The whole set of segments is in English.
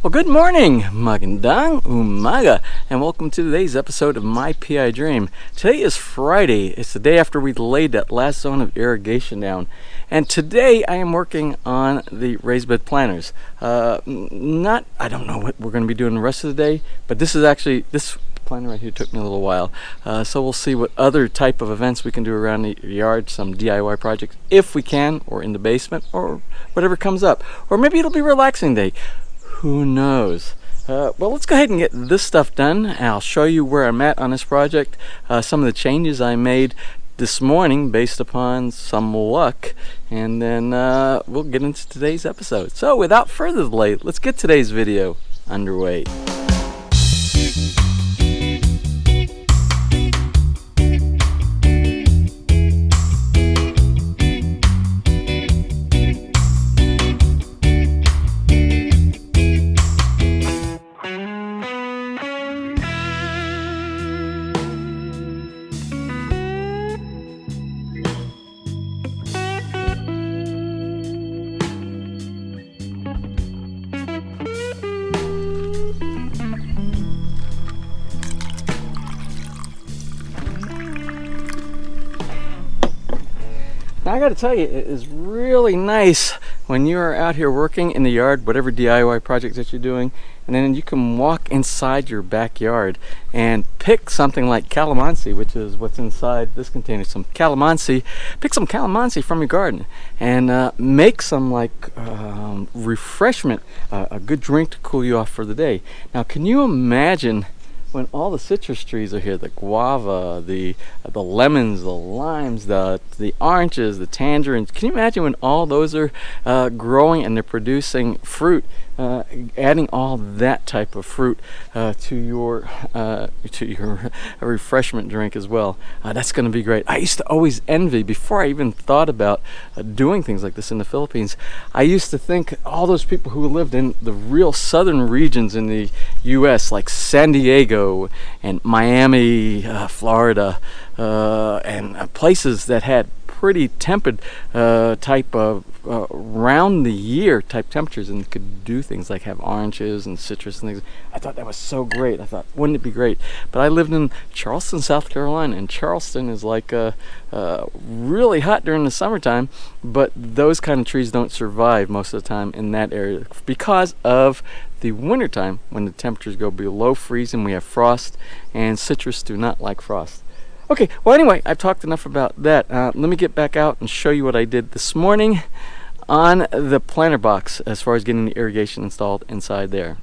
Well, good morning, magandang umaga, and welcome to today's episode of My PI Dream. Today is Friday. It's the day after we laid that last zone of irrigation down, and today I am working on the raised bed planters. I don't know what we're going to be doing the rest of the day, but this planter right here took me a little while, so we'll see what other type of events we can do around the yard, some DIY projects if we can, or in the basement, or whatever comes up, or maybe it'll be a relaxing day. Who knows? Well, let's go ahead and get this stuff done. I'll show you where I'm at on this project, some of the changes I made this morning based upon some luck, and then we'll get into today's episode. So without further delay, let's get today's video underway. Now, I got to tell you, it is really nice when you are out here working in the yard, whatever DIY project that you're doing, and then you can walk inside your backyard and pick something like calamansi, which is what's inside this container, some calamansi. Pick some calamansi from your garden and make some refreshment, a good drink to cool you off for the day. Now, can you imagine when all the citrus trees are here, the guava, the lemons, the limes, the oranges, the tangerines? Can you imagine when all those are growing and they're producing fruit, adding all that type of fruit to your refreshment drink as well? That's going to be great. I used to always envy, before I even thought about doing things like this in the Philippines, I used to think all those people who lived in the real southern regions in the U.S., like San Diego and Miami, Florida, and places that had pretty tempered type of round the year type temperatures, and could do things like have oranges and citrus and things. I thought that was so great. I thought, wouldn't it be great? But I lived in Charleston, South Carolina, and Charleston is like really hot during the summertime, but those kind of trees don't survive most of the time in that area because of the wintertime when the temperatures go below freezing. We have frost, and citrus do not like frost. Okay, well, anyway, I've talked enough about that. Let me get back out and show you what I did this morning on the planter box as far as getting the irrigation installed inside there.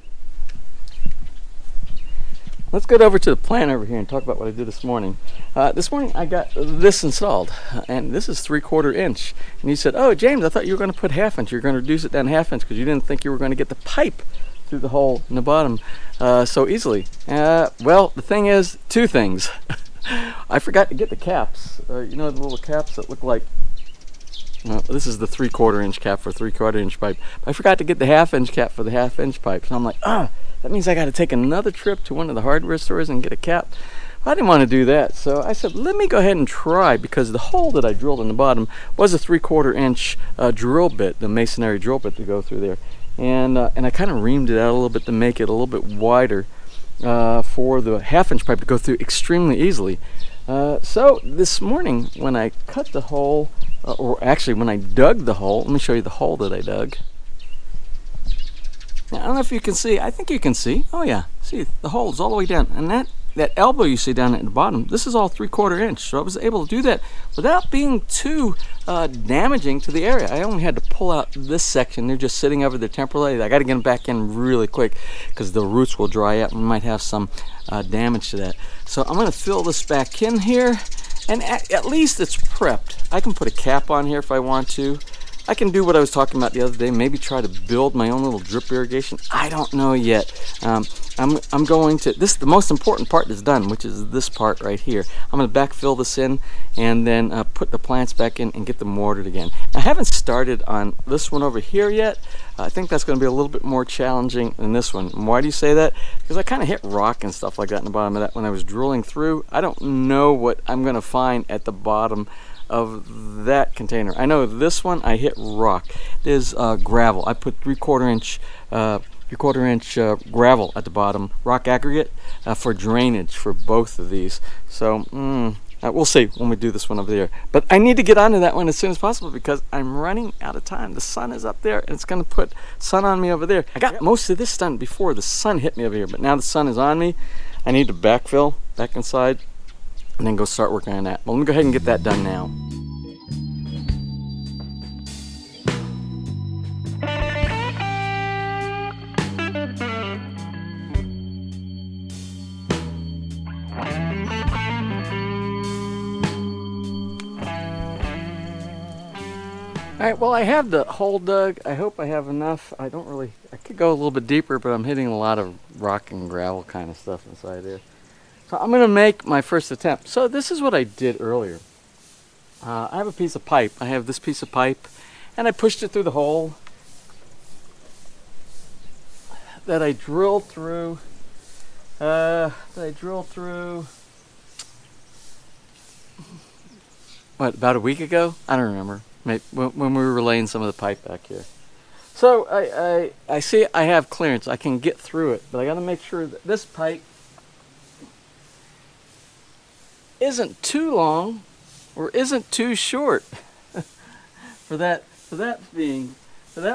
Let's get over to the plant over here and talk about what I did this morning. This morning I got this installed, and this is 3/4 inch. And you said, "Oh, James, I thought you were going to put 1/2 inch. You're going to reduce it down 1/2 inch because you didn't think you were going to get the pipe through the hole in the bottom so easily." Well, the thing is, two things. I forgot to get the caps. You know, the little caps that look like, well, this is the 3/4 inch cap for a 3/4 inch pipe. But I forgot to get the 1/2 inch cap for the 1/2 inch pipe. So I'm like, that means I got to take another trip to one of the hardware stores and get a cap. I didn't want to do that, so I said, let me go ahead and try, because the hole that I drilled in the bottom was a 3/4 inch drill bit, the masonry drill bit to go through there. And I kind of reamed it out a little bit to make it a little bit wider for the 1/2 inch pipe to go through extremely easily. So this morning when I cut the hole, or actually when I dug the hole, let me show you the hole that I dug. Now, I don't know if you can see. I think you can see. Oh yeah, see, the hole is all the way down, and that elbow you see down at the bottom, this is all 3/4 inch. So I was able to do that without being too damaging to the area. I only had to pull out this section. They're just sitting over there temporarily. I got to get them back in really quick because the roots will dry out and we might have some damage to that. So I'm going to fill this back in here, and at least it's prepped. I can put a cap on here if I want to. I can do what I was talking about the other day, maybe try to build my own little drip irrigation. I don't know yet. I'm going to, the most important part is done, which is this part right here. I'm going to backfill this in and then put the plants back in and get them watered again. I haven't started on this one over here yet. I think that's going to be a little bit more challenging than this one. And why do you say that? Because I kind of hit rock and stuff like that in the bottom of that when I was drilling through. I don't know what I'm going to find at the bottom of that container. I know this one I hit rock. There's gravel. I put 3/4 inch 3/4 inch gravel at the bottom, rock aggregate, for drainage for both of these. So we'll see when we do this one over there. But I need to get onto that one as soon as possible because I'm running out of time. The sun is up there and it's going to put sun on me over there. I got most of this done before the sun hit me over here, but now the sun is on me. I need to backfill back inside and then go start working on that. Well, let me go ahead and get that done now. All right, well, I have the hole dug. I hope I have enough. I could go a little bit deeper, but I'm hitting a lot of rock and gravel kind of stuff inside there. So I'm gonna make my first attempt. So this is what I did earlier. I have a piece of pipe. I have this piece of pipe, and I pushed it through the hole that I drilled through. What, about a week ago? I don't remember. Maybe when we were laying some of the pipe back here. So I see I have clearance. I can get through it, but I got to make sure that this pipe isn't too long or isn't too short for that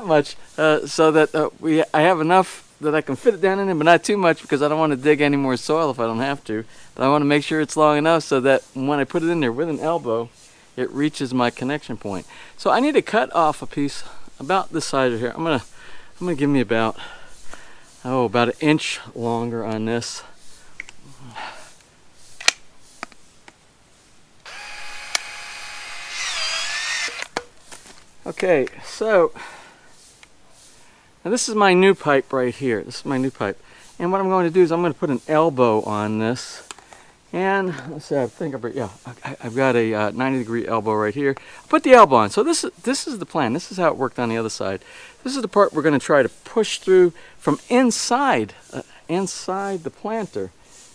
much, so that I have enough that I can fit it down in it, but not too much because I don't want to dig any more soil if I don't have to. But I want to make sure it's long enough so that when I put it in there with an elbow, it reaches my connection point. So I need to cut off a piece about this side of here. I'm gonna give me about an inch longer on this. Okay, so now this is my new pipe right here. This is my new pipe. And what I'm going to do is I'm going to put an elbow on this. And let's see, I've got a 90-degree elbow right here. Put the elbow on. So this is the plan. This is how it worked on the other side. This is the part we're going to try to push through from inside the planter,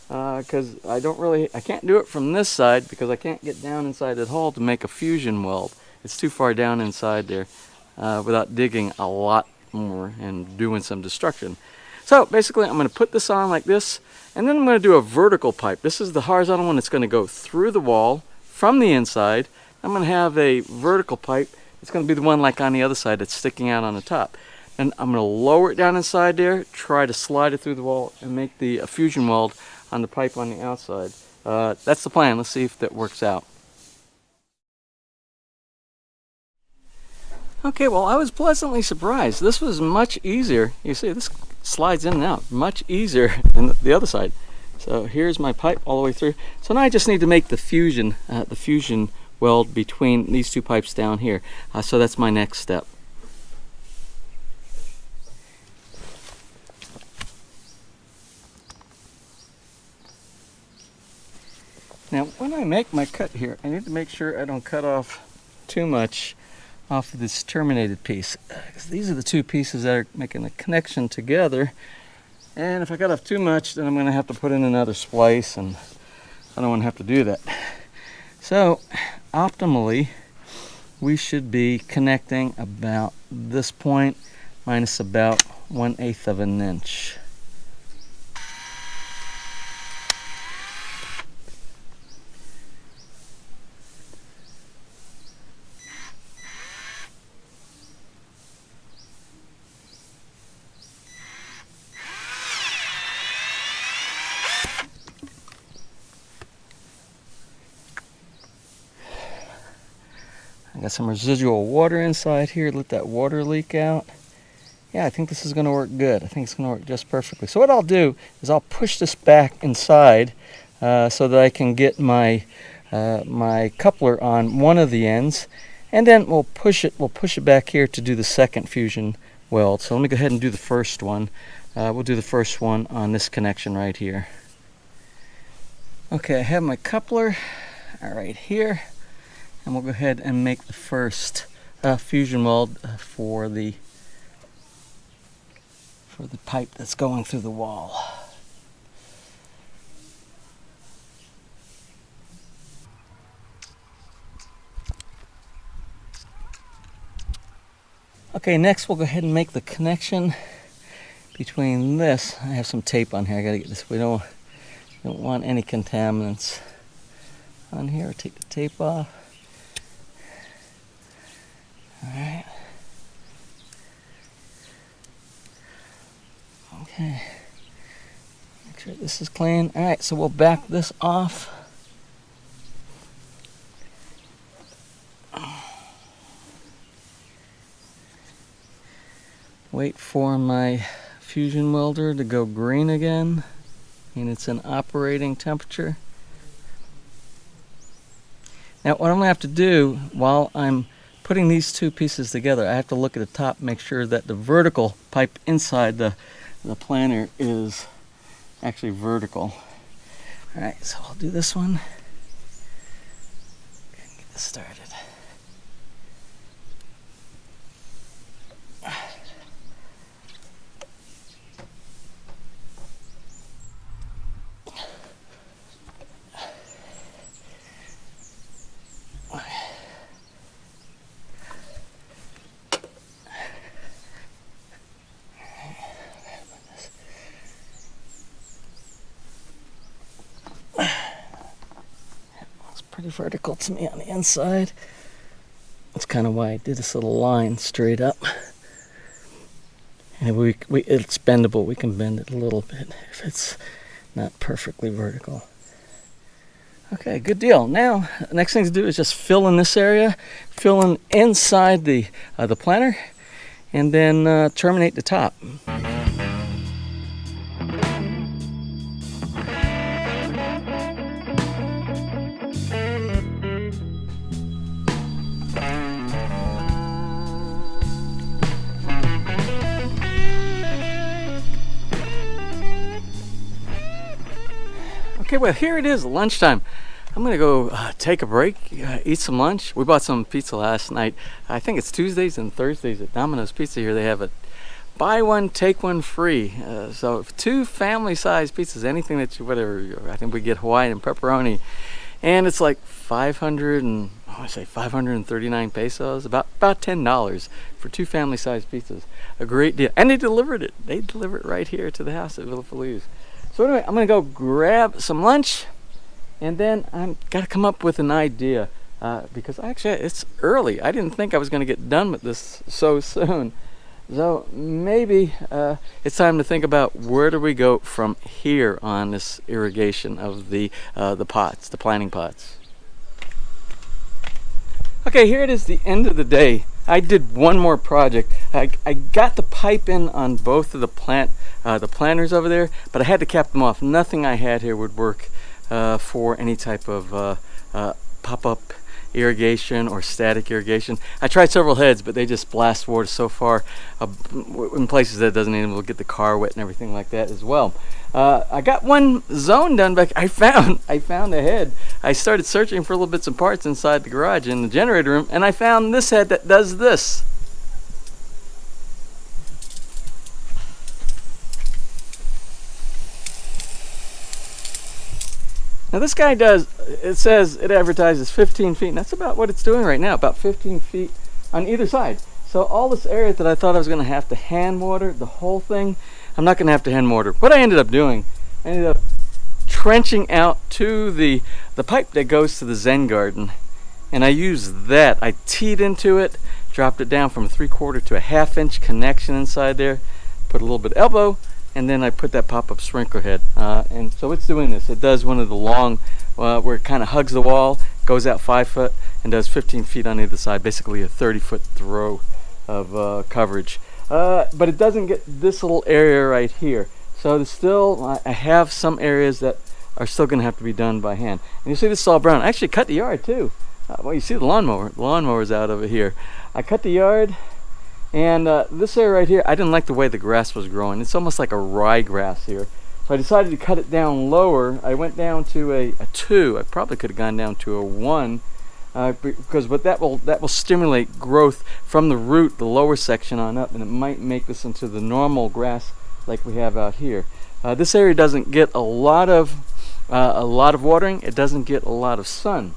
because I can't do it from this side because I can't get down inside that hole to make a fusion weld. It's too far down inside there without digging a lot more and doing some destruction. So basically I'm going to put this on like this, and then I'm going to do a vertical pipe. This is the horizontal one that's going to go through the wall from the inside. I'm going to have a vertical pipe. It's going to be the one like on the other side that's sticking out on the top. And I'm going to lower it down inside there, try to slide it through the wall and make the fusion weld on the pipe on the outside. That's the plan. Let's see if that works out. Okay, well, I was pleasantly surprised. This was much easier. You see, this slides in and out much easier than the other side. So here's my pipe all the way through. So now I just need to make the fusion weld between these two pipes down here. So that's my next step. Now, when I make my cut here, I need to make sure I don't cut off too much off of this terminated piece, because these are the two pieces that are making the connection together, and if I cut off too much, then I'm going to have to put in another splice, and I don't want to have to do that. So optimally we should be connecting about this point minus about 1/8 of an inch. I got some residual water inside here. Let that water leak out. Yeah, I think this is going to work good. I think it's going to work just perfectly. So what I'll do is I'll push this back inside so that I can get my my coupler on one of the ends, and then we'll push it back here to do the second fusion weld. So let me go ahead and do the first one. We'll do the first one on this connection right here. Okay, I have my coupler right here. And we'll go ahead and make the first fusion weld for the pipe that's going through the wall. Okay, next we'll go ahead and make the connection between this, I have some tape on here. I gotta get this. We don't want any contaminants on here. Take the tape off. All right. Okay. Make sure this is clean. All right, so we'll back this off. Wait for my fusion welder to go green again, and it's an operating temperature. Now what I'm going to have to do while I'm putting these two pieces together, I have to look at the top, make sure that the vertical pipe inside the planer is actually vertical. Alright, so I'll do this one. Get this started. Pretty vertical to me on the inside. That's kind of why I did this little line straight up. And it's bendable. We can bend it a little bit if it's not perfectly vertical. Okay, good deal. Now, the next thing to do is just fill in this area, fill in inside the planer, and then terminate the top. Okay, well, here it is, lunchtime. I'm gonna go take a break, eat some lunch. We bought some pizza last night. I think it's Tuesdays and Thursdays at Domino's Pizza here. They have a buy one, take one free. So 2 family-sized pizzas, anything that you, whatever, I think we get Hawaiian and pepperoni. And it's like 539 pesos, about $10 for 2 family-sized pizzas. A great deal. And they delivered it. They delivered it right here to the house at Feliz. So anyway, I'm gonna go grab some lunch, and then I've got to come up with an idea because actually it's early. I didn't think I was gonna get done with this so soon. So maybe it's time to think about where do we go from here on this irrigation of the pots, the planting pots. Okay, here it is, the end of the day. I did one more project. I got the pipe in on both of the planters over there, but I had to cap them off. Nothing I had here would work for any type of pop-up irrigation or static irrigation. I tried several heads, but they just blast water so far in places that it doesn't even get the car wet and everything like that as well. I got one zone done, but I found a head. I started searching for little bits and parts inside the garage in the generator room, and I found this head that does this. Now this guy does, it says it advertises 15 feet, and that's about what it's doing right now, about 15 feet on either side. So all this area that I thought I was going to have to hand water, the whole thing, I'm not going to have to hand water. What I ended up doing, I ended up trenching out to the pipe that goes to the Zen garden, and I used that. I teed into it, dropped it down from 3/4 to a 1/2 inch connection inside there, put a little bit of elbow, and then I put that pop-up sprinkler head, and so it's doing this. It does one of the long, where it kind of hugs the wall, goes out 5 foot, and does 15 feet on either side, basically a 30-foot throw of coverage. But it doesn't get this little area right here. So there's still, I have some areas that are still going to have to be done by hand. And you see this is all brown. I actually cut the yard too. Well, you see the lawnmower. The lawnmower's out over here. I cut the yard. And this area right here, I didn't like the way the grass was growing. It's almost like a ryegrass here. So I decided to cut it down lower. I went down to a 2. I probably could have gone down to a 1. But that will stimulate growth from the root, the lower section on up, and it might make this into the normal grass like we have out here. This area doesn't get a lot of watering. It doesn't get a lot of sun.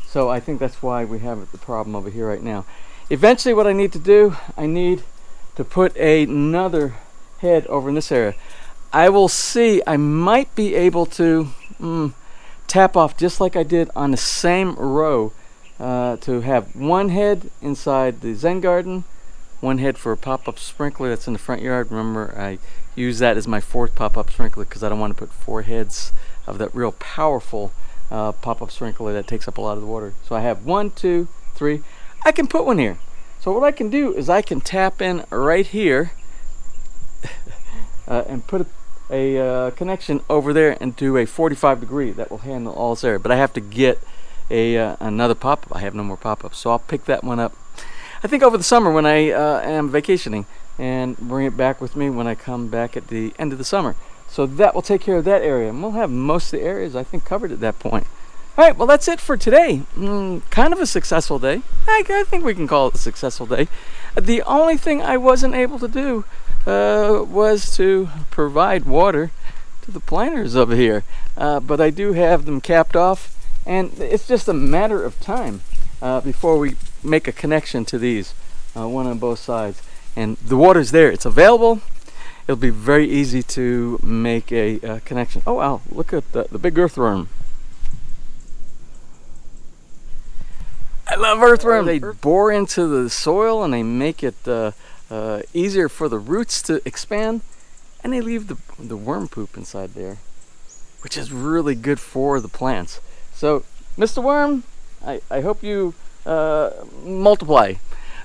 So I think that's why we have the problem over here right now. Eventually what I need to do, I need to put another head over in this area. I will see, I might be able to tap off just like I did on the same row, to have one head inside the Zen garden, one head for a pop-up sprinkler that's in the front yard. Remember, I use that as my 4th pop-up sprinkler because I don't want to put 4 heads of that real powerful pop-up sprinkler that takes up a lot of the water. So I have 1, 2, 3. I can put one here. So what I can do is I can tap in right here and put a connection over there and do a 45 degree that will handle all this area. But I have to get another pop-up. I have no more pop-ups, so I'll pick that one up I think over the summer when I am vacationing, and bring it back with me when I come back at the end of the summer. So that will take care of that area, and we'll have most of the areas I think covered at that point. All right, well, that's it for today. Kind of a successful day. I think we can call it a successful day. The only thing I wasn't able to do was to provide water to the planters over here. But I do have them capped off, and it's just a matter of time before we make a connection to these, one on both sides. And the water's there, it's available. It'll be very easy to make a connection. Oh wow, look at the big earthworm. I love earthworms. They bore into the soil and they make it easier for the roots to expand, and they leave the worm poop inside there, which is really good for the plants. So, Mr. Worm, I hope you multiply.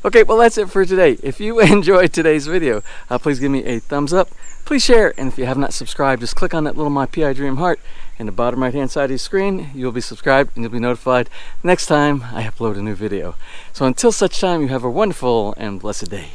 Okay, well, that's it for today. If you enjoyed today's video, please give me a thumbs up. Please share, and if you have not subscribed, just click on that little My PI Dream heart in the bottom right hand side of your screen. You'll be subscribed and you'll be notified next time I upload a new video. So until such time, you have a wonderful and blessed day.